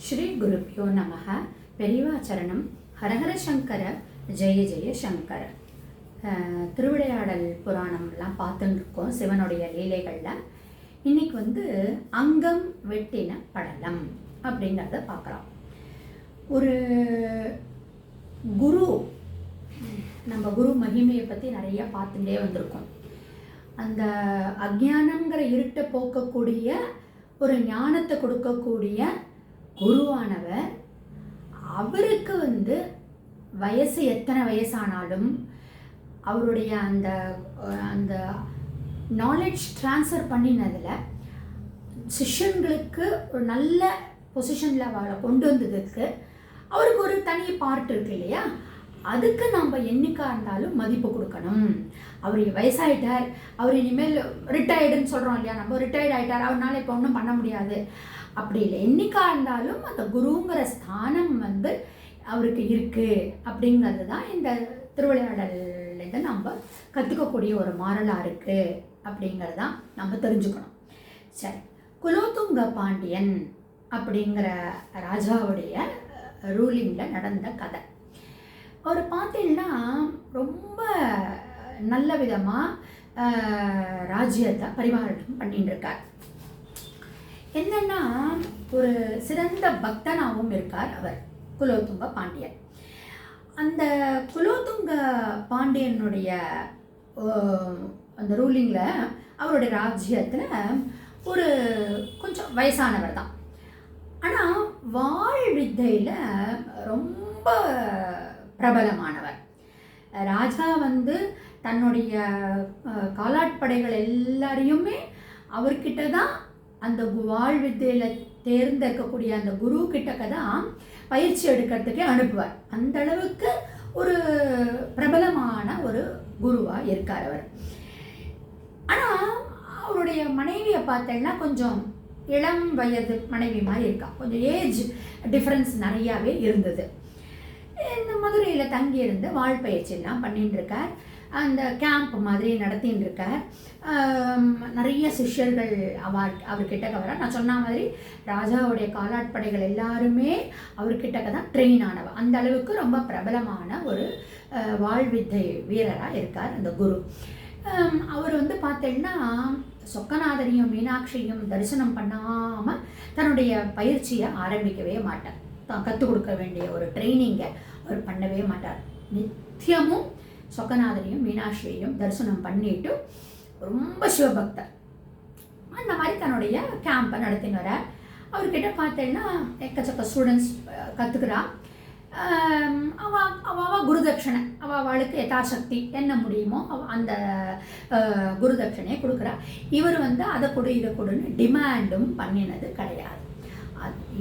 ஸ்ரீ குருப்பியோ நமக. பெரியவா சரணம். ஹரஹர சங்கர, ஜெய ஜெய சங்கர. திருவிளையாடல் புராணம்லாம் பார்த்துட்டு இருக்கோம் சிவனுடைய லீலைகளில். இன்னைக்கு அங்கம் வெட்டின படலம் அப்படிங்கிறத பார்க்கலாம். ஒரு குரு, நம்ம குரு மகிமையை பற்றி நிறைய பார்த்துட்டே வந்திருக்கோம். அந்த அஜ்ஞானங்கிற இருட்டை போக்கக்கூடிய ஒரு ஞானத்தை கொடுக்கக்கூடிய குருவானவர், அவருக்கு வயசு எத்தனை வயசானாலும் அவருடைய அந்த அந்த நாலேஜ் ட்ரான்ஸ்ஃபர் பண்ணினதில் சிஷ்யன்களுக்கு ஒரு நல்ல பொசிஷனில் அவளை கொண்டு வந்ததுக்கு அவருக்கு ஒரு தனி பார்ட் இருக்கு இல்லையா? அதுக்கு நம்ம என்னைக்கா இருந்தாலும் மதிப்பு கொடுக்கணும். அவர் வயசாயிட்டார், அவர் இனிமேல் ரிட்டையர்டுன்னு சொல்கிறோம் இல்லையா? நம்ம ரிட்டையர்ட் ஆகிட்டார், அவரால் இப்போ ஒன்றும் பண்ண முடியாது அப்படி இல்லை. என்னைக்கா இருந்தாலும் அந்த குருங்கிற ஸ்தானம் அவருக்கு இருக்குது. அப்படிங்கிறது தான் இந்த திருவிளையாடலேருந்து நம்ம கற்றுக்கக்கூடிய ஒரு மாறலாக இருக்குது அப்படிங்கிறதான் நம்ம தெரிஞ்சுக்கணும். சரி, குலோத்துங்க பாண்டியன் அப்படிங்கிற ராஜாவுடைய ரூலிங்கில் நடந்த கதை. அவர் பார்த்தீங்கன்னா ரொம்ப நல்ல விதமாக ராஜ்யத்தை பரிமாற்றம் பண்ணிட்டு இருக்கார். என்னன்னா, ஒரு சிறந்த பக்தனாகவும் இருக்கார் அவர் குலோத்துங்க பாண்டியன். அந்த குலோத்துங்க பாண்டியனுடைய அந்த ரூலிங்கில், அவருடைய ராஜ்யத்தில் ஒரு கொஞ்சம் வயசானவர் தான். ஆனால் வாழ் வித்தையில் ரொம்ப பிரபலமானவர். ராஜா தன்னுடைய காலாட்படைகள் எல்லாரையுமே அவர்கிட்ட தான், அந்த வாழ் வித்தையில் தேர்ந்தெடுக்கக்கூடிய அந்த குரு கிட்டக்க தான் பயிற்சி எடுக்கிறதுக்கே அனுப்புவார். அந்த அளவுக்கு ஒரு பிரபலமான ஒரு குருவாக இருக்கார் அவர். ஆனால் அவருடைய மனைவியை பார்த்தீங்கன்னா கொஞ்சம் இளம் வயது மனைவி மாதிரி இருக்கா. கொஞ்சம் ஏஜ் டிஃப்ரென்ஸ் நிறையாவே இருந்தது. இந்த மதுரையில் தங்கியிருந்து வாழ் பயிற்சியெல்லாம் பண்ணிட்டு இருக்கார். அந்த கேம்ப் மாதிரி நடத்தின்னு இருக்கார். நிறைய சிஷ்யர்கள் அவர்கிட்ட வர, நான் சொன்ன மாதிரி ராஜாவுடைய காலாட்படைகள் எல்லாருமே அவர்கிட்ட தான் ட்ரெயின் ஆனவர். அந்த அளவுக்கு ரொம்ப பிரபலமான ஒரு வாழ்வித்தை வீரராக இருக்கார் அந்த குரு. அவர் பார்த்தீங்கன்னா சொக்கநாதரையும் மீனாட்சியும் தரிசனம் பண்ணாமல் தன்னுடைய பயிற்சியை ஆரம்பிக்கவே மாட்டார். தான் கற்றுக் கொடுக்க வேண்டிய ஒரு ட்ரைனிங்கை அவர் பண்ணவே மாட்டார். நித்தியமும் சொக்கநாதரையும் மீனாட்சியையும் தரிசனம் பண்ணிட்டு ரொம்ப சிவபக்தர். அந்த மாதிரி தன்னுடைய கேம்பை நடத்தின்னு வர. அவர்கிட்ட பார்த்தீங்கன்னா எக்கச்சக்க ஸ்டூடெண்ட்ஸ் கற்றுக்கிறா. அவள் குருதட்சணை, அவளுக்கு யதாசக்தி என்ன முடியுமோ அந்த குருதட்சணையை கொடுக்குறா. இவர் அதை கொடு இதை கொடுன்னு டிமாண்டும் பண்ணினது கிடையாது.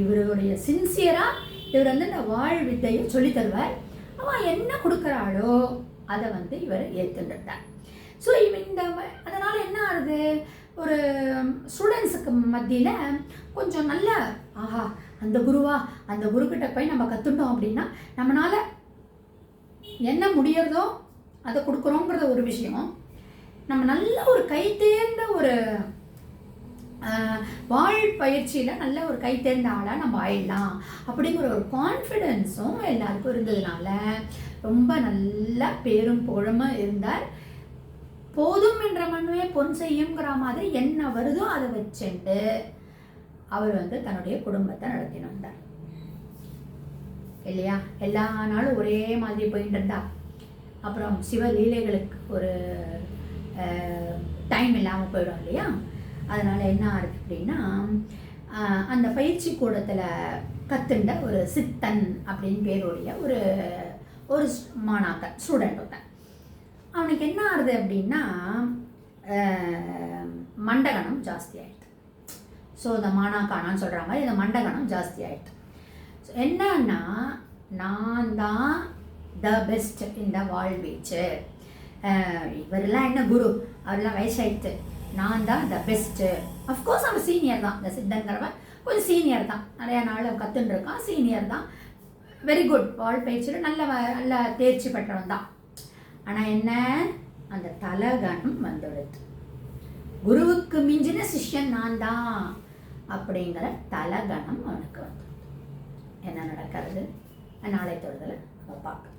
இவருடைய சின்சியராக இவர் இந்த வாழ் வித்தையை சொல்லி தருவார். அவள் என்ன கொடுக்குறாளோ அதை இவர் ஏற்றுட்டார். ஸோ அதனால் என்ன ஆகுது, ஒரு ஸ்டூடெண்ட்ஸுக்கு மத்தியில் கொஞ்சம் நல்ல, ஆஹா அந்த குருவா, அந்த குருக்கிட்ட போய் நம்ம கற்றுட்டோம் அப்படின்னா நம்மளால் என்ன முடியறதோ அதை கொடுக்குறோங்கிறத ஒரு விஷயம். நம்ம நல்ல ஒரு கை தேர்ந்த ஒரு வாழ் பயிற்சியில் நல்ல ஒரு கை தேர்ந்த ஆளாக நம்ம ஆயிடலாம் அப்படிங்கிற ஒரு கான்ஃபிடென்ஸும் எல்லாருக்கும் இருந்ததுனால ரொம்ப நல்ல பேரும் புகழுமாக இருந்தார். போதும் என்ற மண்ணுவே பொன் செய்யுங்கிற மாதிரி என்ன வருதோ அதை வச்சுட்டு அவர் தன்னுடைய குடும்பத்தை நடத்தின்னு வந்தார் இல்லையா? எல்லா நாளும் ஒரே மாதிரி போயிட்டு இருந்தா அப்புறம் சிவலீலைகளுக்கு ஒரு டைம் இல்லாமல் போயிடும் இல்லையா? அதனால் என்ன ஆகுது அப்படின்னா, அந்த பயிற்சி கூடத்தில் கற்றுண்ட ஒரு சித்தன் அப்படின்னு பேருடைய ஒரு ஒரு மாணாக்கன் ஸ்டூடெண்ட் ஒருத்தன். அவனுக்கு என்ன ஆகுது அப்படின்னா, மண்டகணம் ஜாஸ்தி ஆகிடுது. ஸோ இந்த மாணாக்கானான்னு சொல்கிற மாதிரி இந்த மண்டகணம் ஜாஸ்தி ஆகிடுது. ஸோ என்னன்னா, நான் தான் த பெஸ்ட் இந்த வாழ்வீச்சு. இவரெல்லாம் என்ன குரு, அவரெல்லாம் வயசாயிடுச்சு, நான் தான் த பெஸ்ட்டு. அஃப்கோர்ஸ் அவன் சீனியர் தான். இந்த சித்தங்கிறவன் கொஞ்சம் சீனியர் தான், நிறையா நாள் கற்றுன்னு இருக்கான், சீனியர் தான், வெரி குட், வாழ் பயிற்சியில் நல்ல தேர்ச்சி பெற்றவன் தான். ஆனால் என்ன, அந்த தலகணம் வந்துடுது. குருவுக்கு மிஞ்சின சிஷ்யன் நான் தான் அப்படிங்கிற தலகணம் அவனுக்கு வந்து. என்ன நடக்கிறது நாளை தொழுதில் நம்ம பார்க்கலாம்.